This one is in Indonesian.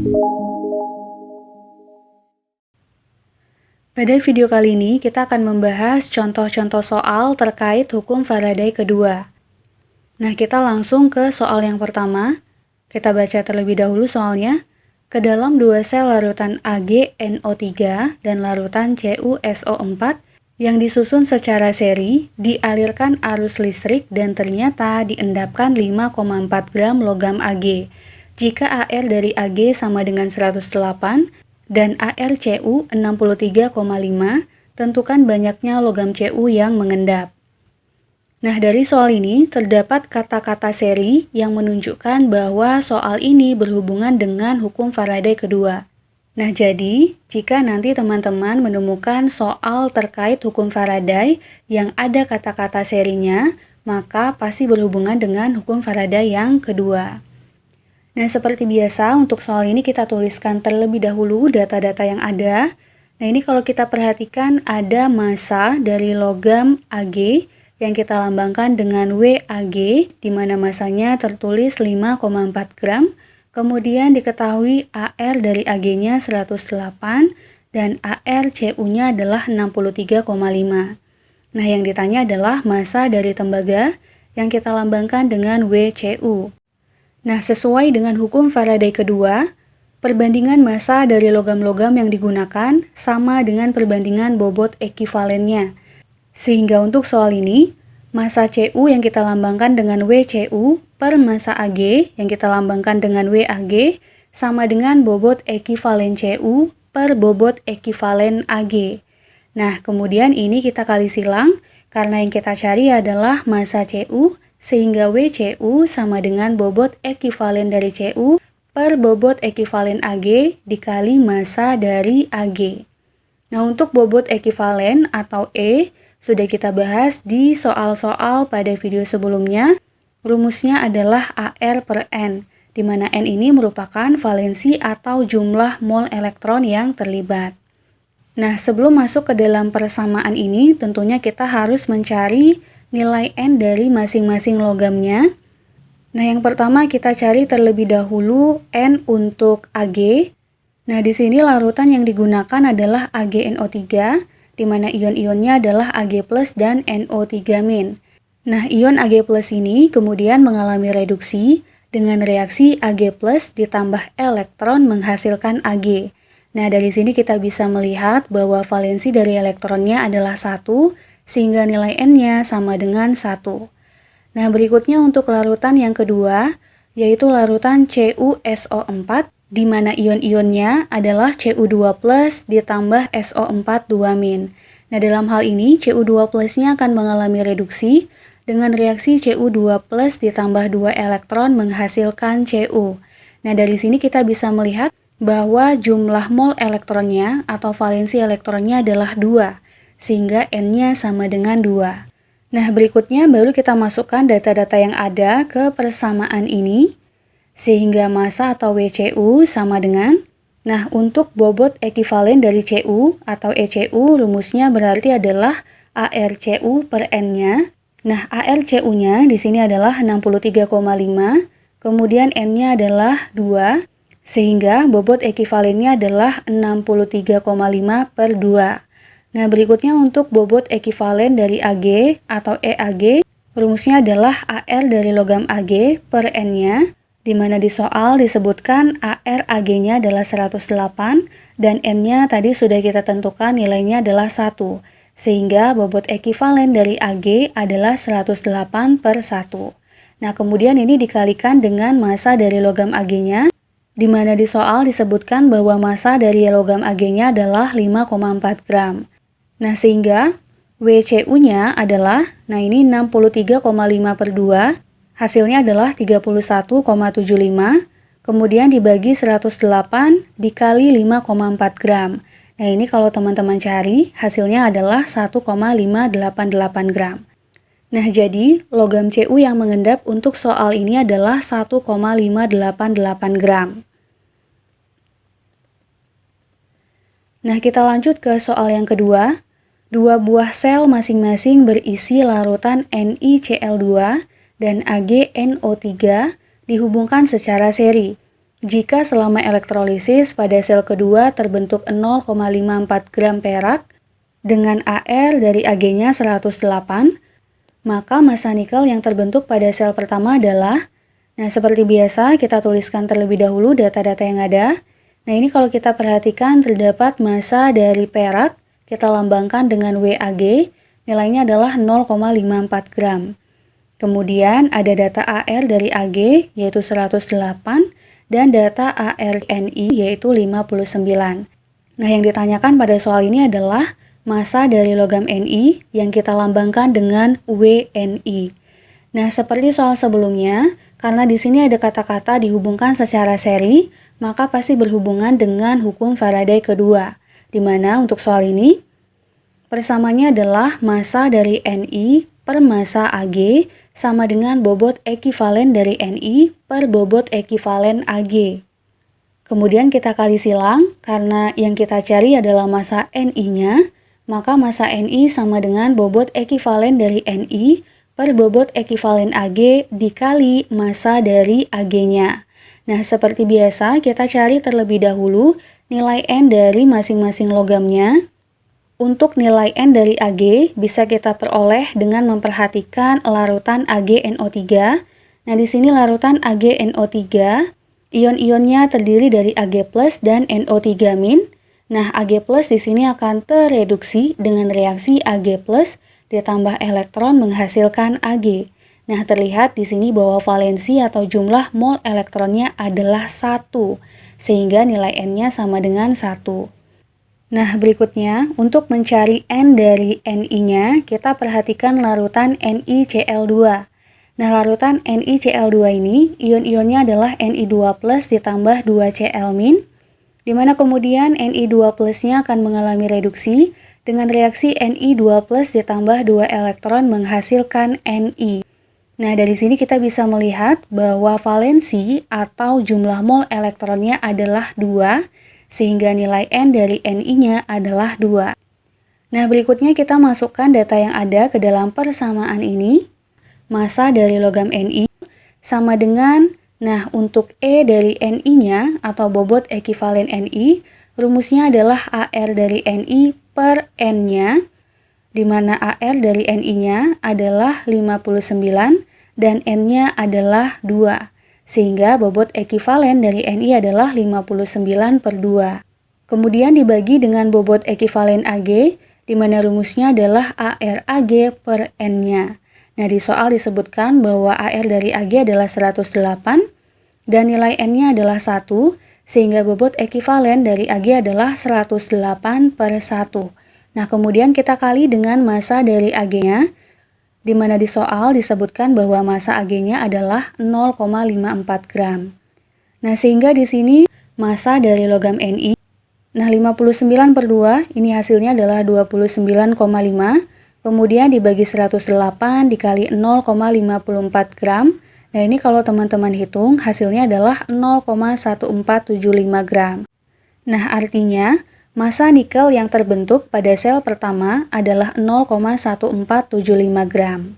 Pada video kali ini, kita akan membahas contoh-contoh soal terkait hukum Faraday kedua. Nah, kita langsung ke soal yang pertama. Kita baca terlebih dahulu soalnya. Ke dalam dua sel larutan AgNO3 dan larutan CuSO4 yang disusun secara seri, dialirkan arus listrik dan ternyata diendapkan 5,4 gram logam Ag. Jika AR dari Ag sama dengan 108, dan ArCu 63,5, tentukan banyaknya logam Cu yang mengendap. Nah, dari soal ini terdapat kata-kata seri yang menunjukkan bahwa soal ini berhubungan dengan hukum Faraday kedua. Nah, jadi jika nanti teman-teman menemukan soal terkait hukum Faraday yang ada kata-kata serinya, maka pasti berhubungan dengan hukum Faraday yang kedua. Nah, seperti biasa, untuk soal ini kita tuliskan terlebih dahulu data-data yang ada. Nah, ini kalau kita perhatikan ada massa dari logam Ag yang kita lambangkan dengan WAg, di mana massanya tertulis 5,4 gram. Kemudian diketahui AR dari Ag-nya 108 dan ArCu-nya adalah 63,5. Nah, yang ditanya adalah massa dari tembaga yang kita lambangkan dengan WCu. Nah, sesuai dengan hukum Faraday kedua, perbandingan massa dari logam-logam yang digunakan sama dengan perbandingan bobot ekivalennya. Sehingga untuk soal ini, massa Cu yang kita lambangkan dengan WCu per massa Ag yang kita lambangkan dengan WAg sama dengan bobot ekivalen Cu per bobot ekivalen Ag. Nah, kemudian ini kita kali silang karena yang kita cari adalah massa Cu, sehingga WCu sama dengan bobot ekivalen dari Cu per bobot ekivalen Ag dikali massa dari Ag. Nah, untuk bobot ekivalen atau E sudah kita bahas di soal-soal pada video sebelumnya. Rumusnya adalah AR per N, di mana N ini merupakan valensi atau jumlah mol elektron yang terlibat. Nah, sebelum masuk ke dalam persamaan ini, tentunya kita harus mencari nilai N dari masing-masing logamnya. Nah, yang pertama kita cari terlebih dahulu N untuk Ag. Nah, di sini larutan yang digunakan adalah AgNO3, di mana ion-ionnya adalah Ag+ dan NO3-. Nah, ion Ag+ ini kemudian mengalami reduksi dengan reaksi Ag+ ditambah elektron menghasilkan Ag. Nah, dari sini kita bisa melihat bahwa valensi dari elektronnya adalah 1, sehingga nilai N-nya sama dengan 1. Nah, berikutnya untuk larutan yang kedua, yaitu larutan CuSO4, di mana ion-ionnya adalah Cu2+ ditambah SO4 2-. Nah, dalam hal ini Cu2+-nya akan mengalami reduksi dengan reaksi Cu2+ ditambah 2 elektron menghasilkan Cu. Nah, dari sini kita bisa melihat bahwa jumlah mol elektronnya atau valensi elektronnya adalah 2. Sehingga N-nya sama dengan 2. Nah, berikutnya baru kita masukkan data-data yang ada ke persamaan ini, sehingga massa atau WCu sama dengan, nah, untuk bobot ekivalen dari Cu atau ECu, rumusnya berarti adalah ArCu per N-nya. Nah, ArCu-nya di sini adalah 63,5, kemudian N-nya adalah 2, sehingga bobot ekivalennya adalah 63,5 per 2. Nah, berikutnya untuk bobot ekivalen dari Ag atau EAg, rumusnya adalah AR dari logam Ag per N-nya, di mana di soal disebutkan AR Ag-nya adalah 108 dan N-nya tadi sudah kita tentukan nilainya adalah 1, sehingga bobot ekivalen dari Ag adalah 108 per 1. Nah, kemudian ini dikalikan dengan massa dari logam Ag-nya, di mana di soal disebutkan bahwa massa dari logam Ag-nya adalah 5,4 gram. Nah, sehingga WCu-nya adalah, nah ini 63,5 per 2, hasilnya adalah 31,75, kemudian dibagi 108 dikali 5,4 gram. Nah, ini kalau teman-teman cari, hasilnya adalah 1,588 gram. Nah, jadi logam Cu yang mengendap untuk soal ini adalah 1,588 gram. Nah, kita lanjut ke soal yang kedua. Dua buah sel masing-masing berisi larutan NiCl2 dan AgNO3 dihubungkan secara seri. jika selama elektrolisis pada sel kedua terbentuk 0,54 gram perak dengan AR dari Ag-nya 108, maka massa nikel yang terbentuk pada sel pertama adalah, nah seperti biasa kita tuliskan terlebih dahulu data-data yang ada. Nah ini kalau kita perhatikan terdapat massa dari perak, kita lambangkan dengan WAG, nilainya adalah 0,54 gram. Kemudian ada data AR dari Ag yaitu 108 dan data AR Ni yaitu 59. Nah yang ditanyakan pada soal ini adalah massa dari logam Ni yang kita lambangkan dengan Wni. Nah, seperti soal sebelumnya, karena di sini ada kata-kata dihubungkan secara seri, maka pasti berhubungan dengan hukum Faraday kedua. Di mana untuk soal ini, persamanya adalah massa dari Ni per massa Ag sama dengan bobot ekivalen dari Ni per bobot ekivalen Ag. Kemudian kita kali silang, karena yang kita cari adalah massa Ni-nya, maka massa Ni sama dengan bobot ekivalen dari Ni per bobot ekivalen Ag dikali massa dari Ag-nya. Nah, seperti biasa kita cari terlebih dahulu nilai N dari masing-masing logamnya. Untuk nilai N dari Ag bisa kita peroleh dengan memperhatikan larutan AgNO3. Nah, di sini larutan AgNO3, ion-ionnya terdiri dari Ag+ dan NO3-. Nah, Ag+ di sini akan tereduksi dengan reaksi Ag+ ditambah elektron menghasilkan Ag. Nah, terlihat di sini bahwa valensi atau jumlah mol elektronnya adalah 1, sehingga nilai N-nya sama dengan 1. Nah, berikutnya, untuk mencari N dari Ni-nya, kita perhatikan larutan NiCl2. Nah, larutan NiCl2 ini, ion-ionnya adalah Ni2+ ditambah 2Cl-, di mana kemudian Ni2+-nya akan mengalami reduksi dengan reaksi Ni2+ ditambah 2 elektron menghasilkan Ni. Nah, dari sini kita bisa melihat bahwa valensi atau jumlah mol elektronnya adalah 2, sehingga nilai N dari Ni-nya adalah 2. Nah, berikutnya kita masukkan data yang ada ke dalam persamaan ini. Massa dari logam Ni sama dengan, nah untuk E dari Ni-nya atau bobot ekivalen Ni, rumusnya adalah AR dari Ni per N-nya, di mana AR dari Ni-nya adalah 59 dan N-nya adalah 2, sehingga bobot ekivalen dari Ni adalah 59 per 2. Kemudian dibagi dengan bobot ekivalen Ag, di mana rumusnya adalah AR Ag per N-nya. Nah, di soal disebutkan bahwa AR dari Ag adalah 108 dan nilai N-nya adalah 1, sehingga bobot ekivalen dari Ag adalah 108 per 1. Nah, kemudian kita kali dengan massa dari Ag-nya, di mana di soal disebutkan bahwa massa Ag-nya adalah 0,54 gram. Nah, sehingga di sini massa dari logam Ni, nah 59 per 2, ini hasilnya adalah 29,5, kemudian dibagi 108 dikali 0,54 gram. Nah, ini kalau teman-teman hitung hasilnya adalah 0,1475 gram. Nah, artinya massa nikel yang terbentuk pada sel pertama adalah 0,1475 gram.